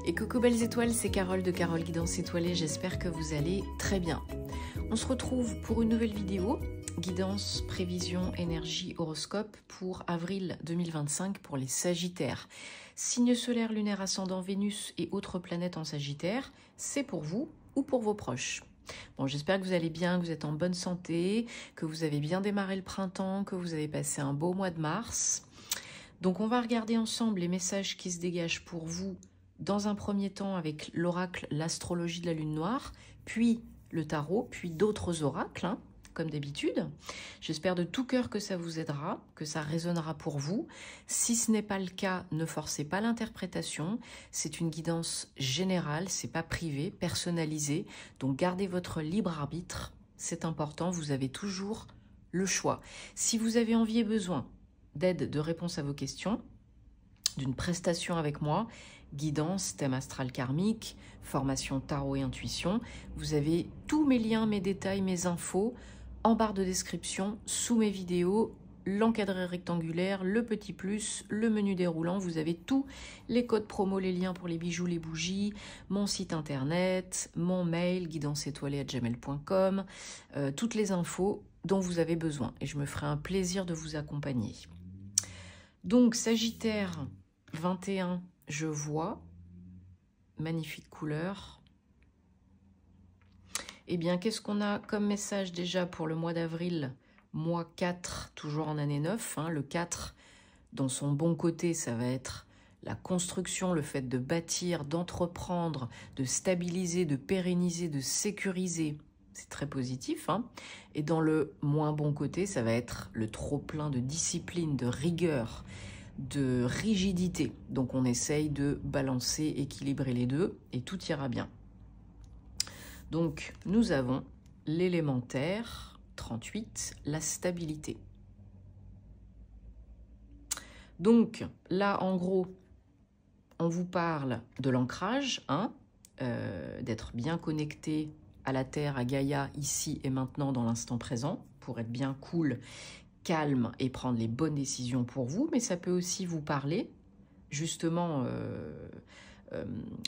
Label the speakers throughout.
Speaker 1: Et coucou belles étoiles, c'est Carole de Carole Guidance Étoilée, j'espère que vous allez très bien. On se retrouve pour une nouvelle vidéo, guidance, prévision, énergie, horoscope pour avril 2025 pour les Sagittaires. Signe solaire, lunaire, ascendant, Vénus et autres planètes en Sagittaire, c'est pour vous ou pour vos proches. Bon, j'espère que vous allez bien, que vous êtes en bonne santé, que vous avez bien démarré le printemps, que vous avez passé un beau mois de mars. Donc on va regarder ensemble les messages qui se dégagent pour vous dans un premier temps avec l'oracle, l'astrologie de la lune noire, puis le tarot, puis d'autres oracles, comme d'habitude. J'espère de tout cœur que ça vous aidera, que ça résonnera pour vous. Si ce n'est pas le cas, ne forcez pas l'interprétation. C'est une guidance générale, c'est pas privé, personnalisé. Donc gardez votre libre arbitre, c'est important, vous avez toujours le choix. Si vous avez envie et besoin d'aide, de réponse à vos questions, d'une prestation avec moi, guidance, thème astral karmique, formation tarot et intuition. Vous avez tous mes liens, mes détails, mes infos en barre de description, sous mes vidéos, l'encadré rectangulaire, le petit plus, le menu déroulant. Vous avez tous les codes promo, les liens pour les bijoux, les bougies, mon site internet, mon mail, guidancétoilée@gmail.com, toutes les infos dont vous avez besoin. Et je me ferai un plaisir de vous accompagner. Donc, Sagittaire 21, je vois, magnifique couleur. Eh bien, qu'est-ce qu'on a comme message déjà pour le mois d'avril, mois 4, toujours en année 9, le 4, dans son bon côté, ça va être la construction, le fait de bâtir, d'entreprendre, de stabiliser, de pérenniser, de sécuriser. C'est très positif. Et dans le moins bon côté, ça va être le trop-plein de discipline, de rigueur, de rigidité. Donc on essaye de balancer, équilibrer les deux et tout ira bien. Donc nous avons l'élémentaire 38, la stabilité. Donc là en gros on vous parle de l'ancrage, d'être bien connecté à la Terre, à Gaïa, ici et maintenant dans l'instant présent, pour être bien cool, calme et prendre les bonnes décisions pour vous, mais ça peut aussi vous parler justement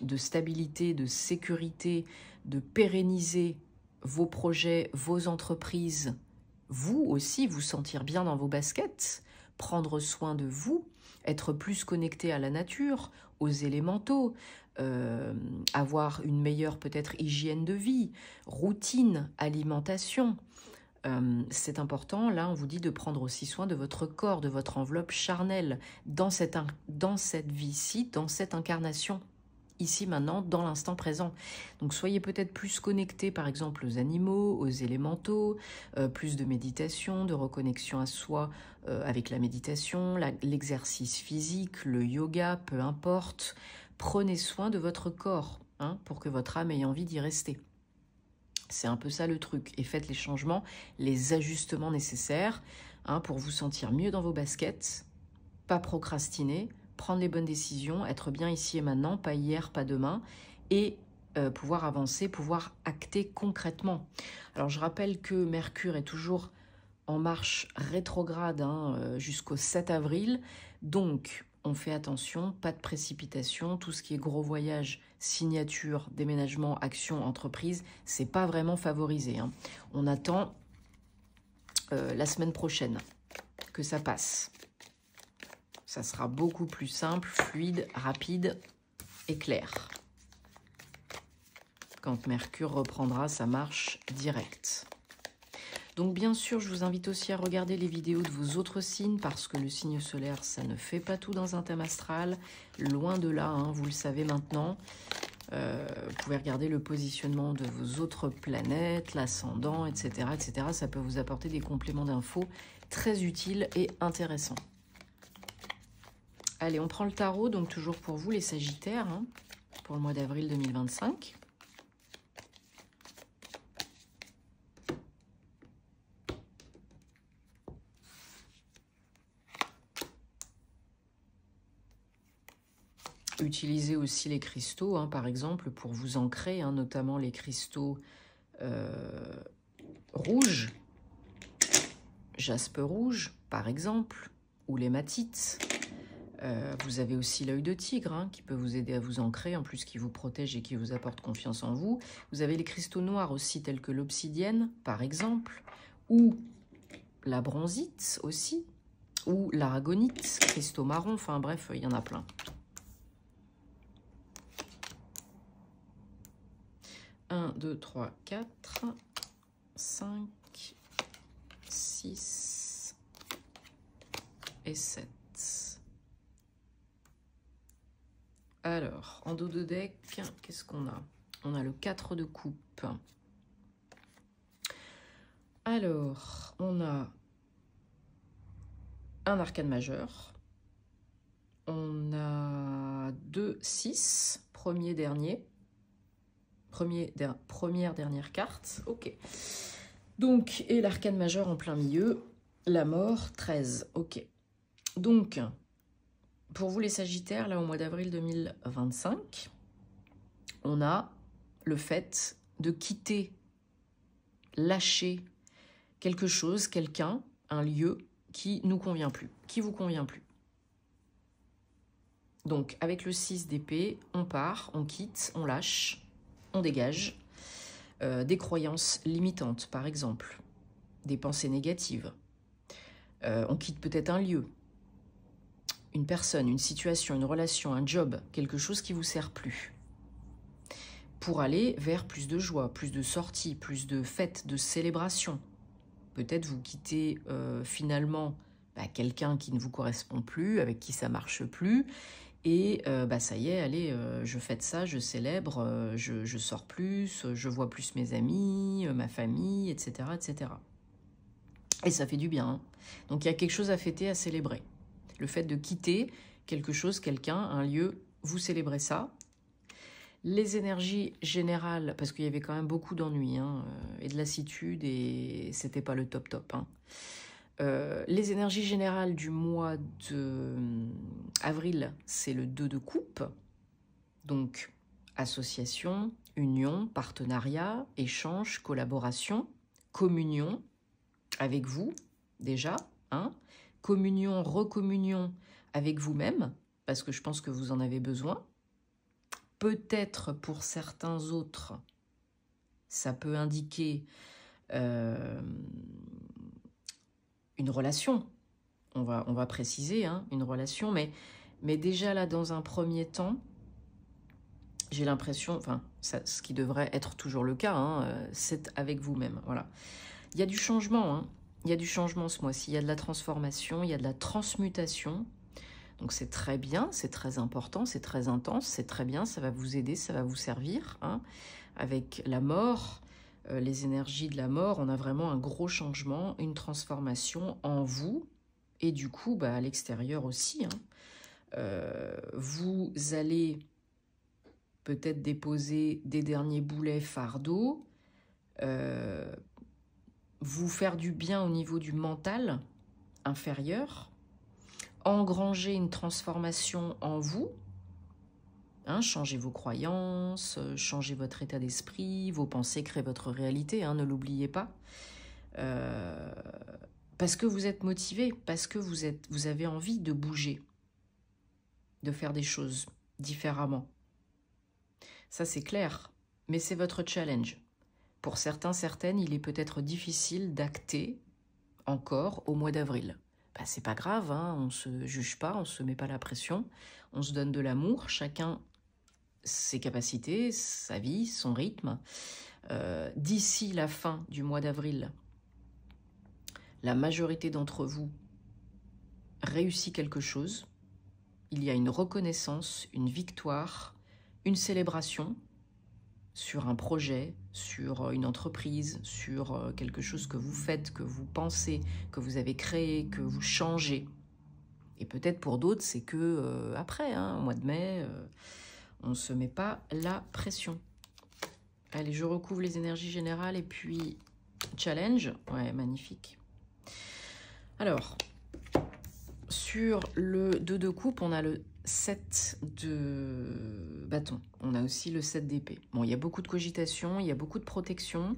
Speaker 1: de stabilité, de sécurité, de pérenniser vos projets, vos entreprises, vous aussi vous sentir bien dans vos baskets, prendre soin de vous, être plus connecté à la nature, aux élémentaux, avoir une meilleure peut-être hygiène de vie, routine, alimentation. C'est important, là on vous dit de prendre aussi soin de votre corps, de votre enveloppe charnelle, dans cette vie-ci, dans cette incarnation, ici maintenant, dans l'instant présent. Donc soyez peut-être plus connectés par exemple aux animaux, aux élémentaux, plus de méditation, de reconnexion à soi avec la méditation, l'exercice physique, le yoga, peu importe. Prenez soin de votre corps pour que votre âme ait envie d'y rester. C'est un peu ça le truc. Et faites les changements, les ajustements nécessaires pour vous sentir mieux dans vos baskets, pas procrastiner, prendre les bonnes décisions, être bien ici et maintenant, pas hier, pas demain, et pouvoir avancer, pouvoir acter concrètement. Alors je rappelle que Mercure est toujours en marche rétrograde jusqu'au 7 avril, donc on fait attention, pas de précipitation, tout ce qui est gros voyage, signature, déménagement, action, entreprise, c'est pas vraiment favorisé. On attend la semaine prochaine que ça passe. Ça sera beaucoup plus simple, fluide, rapide et clair. Quand Mercure reprendra sa marche directe. Donc bien sûr, je vous invite aussi à regarder les vidéos de vos autres signes parce que le signe solaire, ça ne fait pas tout dans un thème astral. Loin de là, vous le savez maintenant. Vous pouvez regarder le positionnement de vos autres planètes, l'ascendant, etc., etc. Ça peut vous apporter des compléments d'infos très utiles et intéressants. Allez, on prend le tarot, donc toujours pour vous les Sagittaires, pour le mois d'avril 2025. Utilisez aussi les cristaux, par exemple, pour vous ancrer, notamment les cristaux rouges, jaspe rouge, par exemple, ou l'hématite. Vous avez aussi l'œil de tigre hein, qui peut vous aider à vous ancrer, en plus qui vous protège et qui vous apporte confiance en vous. Vous avez les cristaux noirs aussi, tels que l'obsidienne, par exemple, ou la bronzite aussi, ou l'aragonite, cristaux marron, enfin bref, il y en a plein. 1, 2, 3, 4, 5, 6 et 7. Alors, en dos de deck, qu'est-ce qu'on a? On a le 4 de coupe. Alors, on a un arcane majeur. On a 2, 6, premier, dernier. Première, dernière carte. Ok. Donc, et l'arcane majeur en plein milieu. La mort, 13. Ok. Donc, pour vous les Sagittaires, là au mois d'avril 2025, on a le fait de quitter, lâcher quelque chose, quelqu'un, un lieu qui nous convient plus, qui vous convient plus. Donc avec le 6 d'épée, on part, on quitte, on lâche, on dégage des croyances limitantes par exemple, des pensées négatives. On quitte peut-être un lieu, une personne, une situation, une relation, un job, quelque chose qui ne vous sert plus, pour aller vers plus de joie, plus de sorties, plus de fêtes, de célébrations. Peut-être vous quittez finalement quelqu'un qui ne vous correspond plus, avec qui ça ne marche plus, et ça y est, allez, je fête ça, je célèbre, je sors plus, je vois plus mes amis, ma famille, etc., etc. Et ça fait du bien. Hein. Donc il y a quelque chose à fêter, à célébrer. Le fait de quitter quelque chose, quelqu'un, un lieu, vous célébrez ça. Les énergies générales, parce qu'il y avait quand même beaucoup d'ennuis hein, et de lassitude, et c'était pas le top top. Hein. Les énergies générales du mois d'avril, c'est le 2 de coupe. Donc, association, union, partenariat, échange, collaboration, communion avec vous, déjà, hein. Communion, recommunion avec vous-même, parce que je pense que vous en avez besoin. Peut-être pour certains autres, ça peut indiquer une relation. On va préciser, hein, une relation, mais déjà là, dans un premier temps, j'ai l'impression, enfin, ce qui devrait être toujours le cas, hein, c'est avec vous-même. Voilà. Il y a du changement, hein. Il y a du changement ce mois-ci, il y a de la transformation, il y a de la transmutation. Donc c'est très bien, c'est très important, c'est très intense, c'est très bien, ça va vous aider, ça va vous servir. Hein. Avec la mort, les énergies de la mort, on a vraiment un gros changement, une transformation en vous et du coup à l'extérieur aussi. Hein. Vous allez peut-être déposer des derniers boulets fardeaux, vous faire du bien au niveau du mental inférieur, engranger une transformation en vous, hein, changer vos croyances, changer votre état d'esprit, vos pensées créent votre réalité, hein, ne l'oubliez pas. Parce que vous êtes motivé, parce que vous avez envie de bouger, de faire des choses différemment. Ça c'est clair, mais c'est votre challenge. Pour certains, certaines, il est peut-être difficile d'acter encore au mois d'avril. C'est pas grave, hein, on ne se juge pas, on ne se met pas la pression, on se donne de l'amour, chacun ses capacités, sa vie, son rythme. D'ici la fin du mois d'avril, la majorité d'entre vous réussit quelque chose. Il y a une reconnaissance, une victoire, une célébration sur un projet, sur une entreprise, sur quelque chose que vous faites, que vous pensez, que vous avez créé, que vous changez. Et peut-être pour d'autres, c'est que après, hein, au mois de mai, on ne se met pas la pression. Allez, je recouvre les énergies générales et puis challenge. Ouais, magnifique. Alors, sur le 2 de coupe, on a le 7 de bâton. On a aussi le 7 d'épée. Bon, il y a beaucoup de cogitation, il y a beaucoup de protection,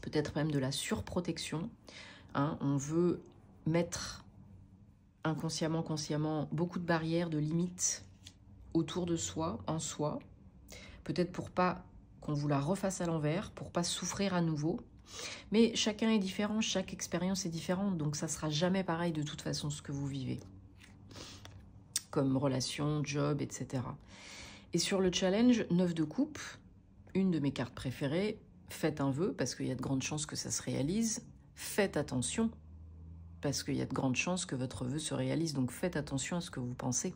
Speaker 1: peut-être même de la surprotection. Hein, on veut mettre inconsciemment, consciemment, beaucoup de barrières, de limites autour de soi, en soi. Peut-être pour pas qu'on vous la refasse à l'envers, pour pas souffrir à nouveau. Mais chacun est différent, chaque expérience est différente, donc ça sera jamais pareil de toute façon ce que vous vivez. Comme relation, job, etc. Et sur le challenge 9 de coupe, une de mes cartes préférées, faites un vœu, parce qu'il y a de grandes chances que ça se réalise. Faites attention, parce qu'il y a de grandes chances que votre vœu se réalise, donc faites attention à ce que vous pensez.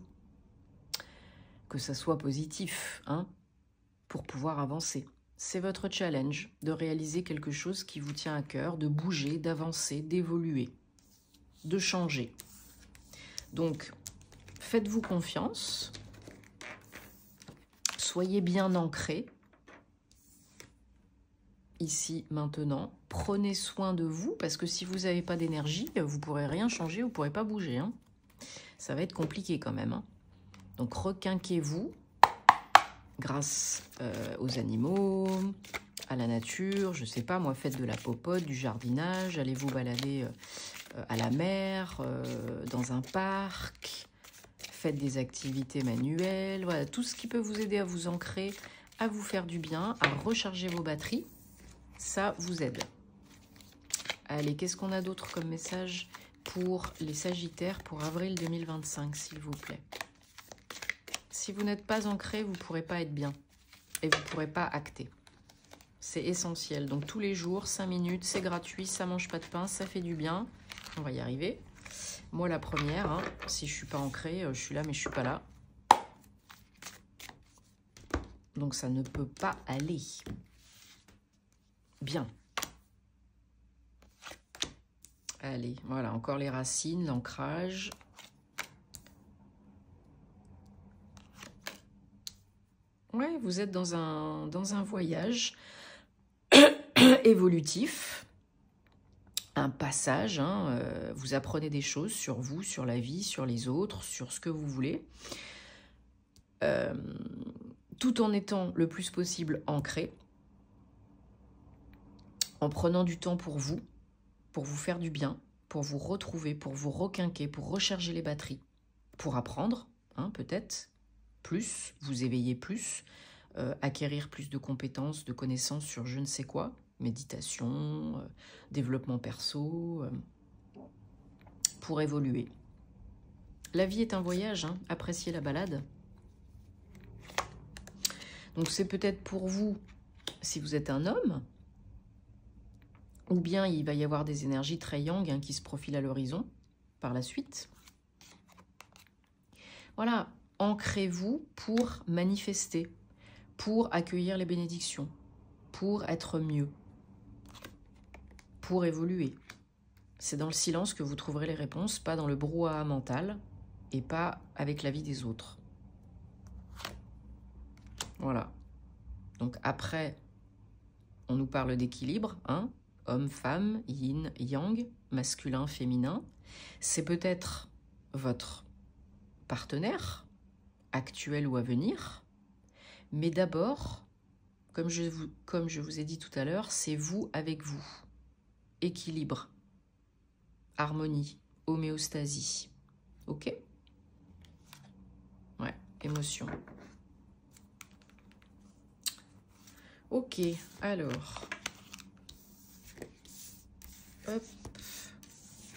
Speaker 1: Que ça soit positif, hein, pour pouvoir avancer. C'est votre challenge de réaliser quelque chose qui vous tient à cœur, de bouger, d'avancer, d'évoluer, de changer. Donc, faites-vous confiance, soyez bien ancrés, ici, maintenant. Prenez soin de vous, parce que si vous n'avez pas d'énergie, vous ne pourrez rien changer, vous ne pourrez pas bouger. Hein. Ça va être compliqué quand même. Hein. Donc, requinquez-vous grâce aux animaux, à la nature, je ne sais pas, moi, faites de la popote, du jardinage, allez vous balader à la mer, dans un parc, faites des activités manuelles, voilà, tout ce qui peut vous aider à vous ancrer, à vous faire du bien, à recharger vos batteries, ça vous aide. Allez, qu'est-ce qu'on a d'autre comme message pour les Sagittaires pour avril 2025, s'il vous plaît? Si vous n'êtes pas ancré, vous ne pourrez pas être bien et vous ne pourrez pas acter. C'est essentiel. Donc tous les jours, 5 minutes, c'est gratuit, ça ne mange pas de pain, ça fait du bien. On va y arriver. Moi, la première, hein, si je ne suis pas ancrée, je suis là mais je ne suis pas là. Donc ça ne peut pas aller. Bien. Allez, voilà, encore les racines, l'ancrage. Ouais, vous êtes dans un voyage évolutif, un passage, hein, vous apprenez des choses sur vous, sur la vie, sur les autres, sur ce que vous voulez, tout en étant le plus possible ancré, en prenant du temps pour vous faire du bien, pour vous retrouver, pour vous requinquer, pour recharger les batteries, pour apprendre, hein, peut-être, plus, vous éveiller plus, acquérir plus de compétences, de connaissances sur je ne sais quoi, méditation, développement perso, pour évoluer. La vie est un voyage, hein, appréciez la balade. Donc c'est peut-être pour vous, si vous êtes un homme, ou bien il va y avoir des énergies très yang hein, qui se profilent à l'horizon par la suite. Voilà. Ancrez-vous pour manifester, pour accueillir les bénédictions, pour être mieux, pour évoluer. C'est dans le silence que vous trouverez les réponses, pas dans le brouhaha mental et pas avec la vie des autres. Voilà. Donc après, on nous parle d'équilibre, hein, homme, femme, yin, yang, masculin, féminin. C'est peut-être votre partenaire, actuel ou à venir, mais d'abord, comme je vous ai dit tout à l'heure, c'est vous avec vous. Équilibre, harmonie, homéostasie. Ok? Ouais, émotion. Ok, alors. Hop,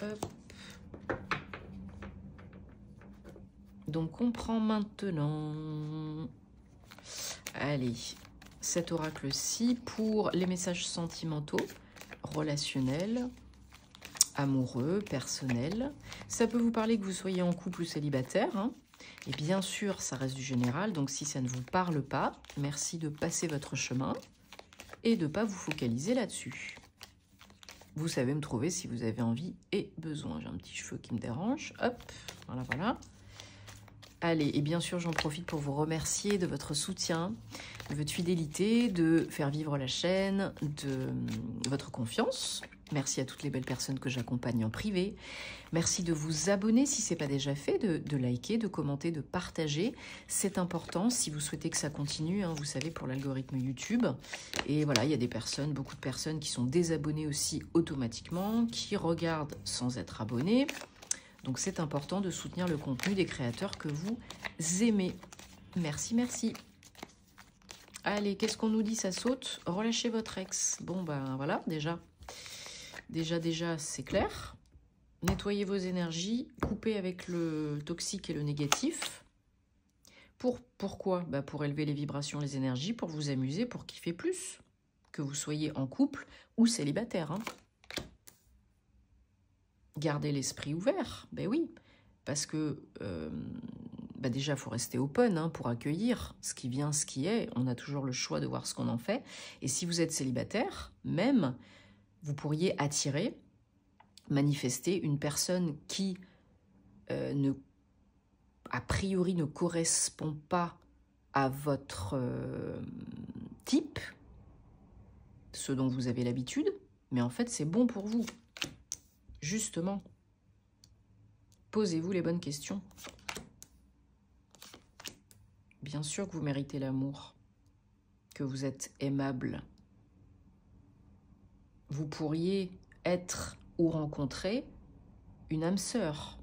Speaker 1: hop. Donc, on prend maintenant, allez, cet oracle-ci pour les messages sentimentaux, relationnels, amoureux, personnels. Ça peut vous parler que vous soyez en couple ou célibataire, hein. Et bien sûr, ça reste du général, donc si ça ne vous parle pas, merci de passer votre chemin et de ne pas vous focaliser là-dessus. Vous savez me trouver si vous avez envie et besoin. J'ai un petit cheveu qui me dérange, hop, voilà, voilà. Allez, et bien sûr, j'en profite pour vous remercier de votre soutien, de votre fidélité, de faire vivre la chaîne, de votre confiance. Merci à toutes les belles personnes que j'accompagne en privé. Merci de vous abonner si ce n'est pas déjà fait, de liker, de commenter, de partager. C'est important si vous souhaitez que ça continue, hein, vous savez, pour l'algorithme YouTube. Et voilà, il y a des personnes, beaucoup de personnes qui sont désabonnées aussi automatiquement, qui regardent sans être abonnées. Donc c'est important de soutenir le contenu des créateurs que vous aimez. Merci, merci. Allez, qu'est-ce qu'on nous dit? Ça saute. Relâchez votre ex. Bon, ben voilà, déjà, c'est clair. Nettoyez vos énergies, coupez avec le toxique et le négatif. Pourquoi? Bah pour élever les vibrations, les énergies, pour vous amuser, pour kiffer plus. Que vous soyez en couple ou célibataire. Hein. Gardez l'esprit ouvert, ben oui. Parce que déjà, il faut rester open hein, pour accueillir ce qui vient, ce qui est. On a toujours le choix de voir ce qu'on en fait. Et si vous êtes célibataire, même, vous pourriez attirer, manifester une personne qui a priori ne correspond pas à votre type, ce dont vous avez l'habitude, mais en fait c'est bon pour vous. Justement, posez-vous les bonnes questions. Bien sûr que vous méritez l'amour, que vous êtes aimable. Vous pourriez être ou rencontrer une âme sœur,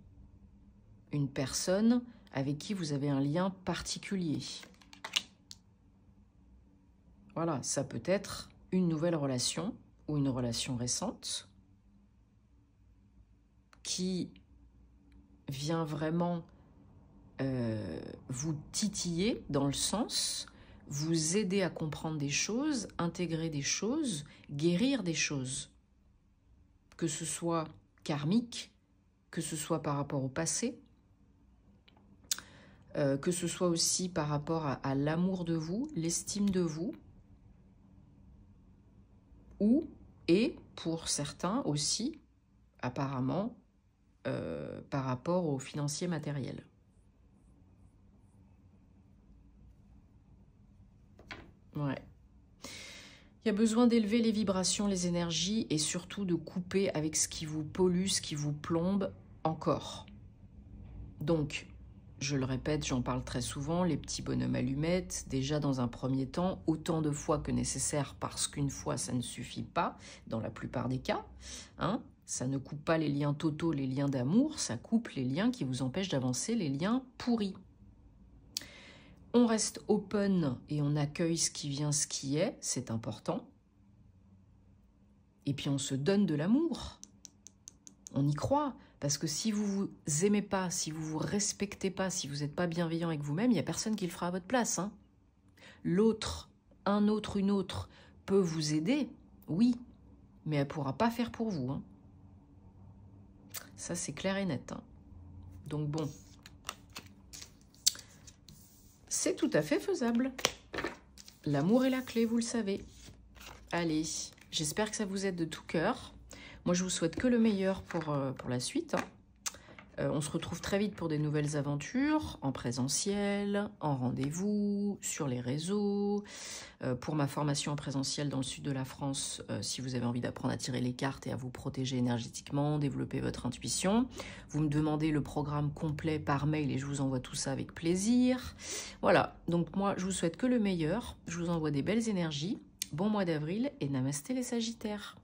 Speaker 1: une personne avec qui vous avez un lien particulier. Voilà, ça peut être une nouvelle relation ou une relation récente qui vient vraiment vous titiller dans le sens, vous aider à comprendre des choses, intégrer des choses, guérir des choses. Que ce soit karmique, que ce soit par rapport au passé, que ce soit aussi par rapport à l'amour de vous, l'estime de vous, et pour certains aussi, apparemment, par rapport au financier matériel. Ouais. Il y a besoin d'élever les vibrations, les énergies et surtout de couper avec ce qui vous pollue, ce qui vous plombe encore. Donc, je le répète, j'en parle très souvent, les petits bonhommes allumettes, déjà dans un premier temps, autant de fois que nécessaire parce qu'une fois ça ne suffit pas, dans la plupart des cas. Hein, ça ne coupe pas les liens totaux, les liens d'amour, ça coupe les liens qui vous empêchent d'avancer, les liens pourris. On reste open et on accueille ce qui vient, ce qui est, c'est important. Et puis on se donne de l'amour. On y croit. Parce que si vous vous aimez pas, si vous vous respectez pas, si vous n'êtes pas bienveillant avec vous-même, il n'y a personne qui le fera à votre place. Hein. L'autre, un autre, une autre peut vous aider, oui, mais elle ne pourra pas faire pour vous. Hein. Ça, c'est clair et net. Hein. Donc bon, c'est tout à fait faisable. L'amour est la clé, vous le savez. Allez, j'espère que ça vous aide de tout cœur. Moi, je vous souhaite que le meilleur pour la suite. Hein. On se retrouve très vite pour des nouvelles aventures, en présentiel, en rendez-vous, sur les réseaux. Pour ma formation en présentiel dans le sud de la France, si vous avez envie d'apprendre à tirer les cartes et à vous protéger énergétiquement, développer votre intuition, vous me demandez le programme complet par mail et je vous envoie tout ça avec plaisir. Voilà, donc moi, je vous souhaite que le meilleur. Je vous envoie des belles énergies. Bon mois d'avril et namasté les Sagittaires.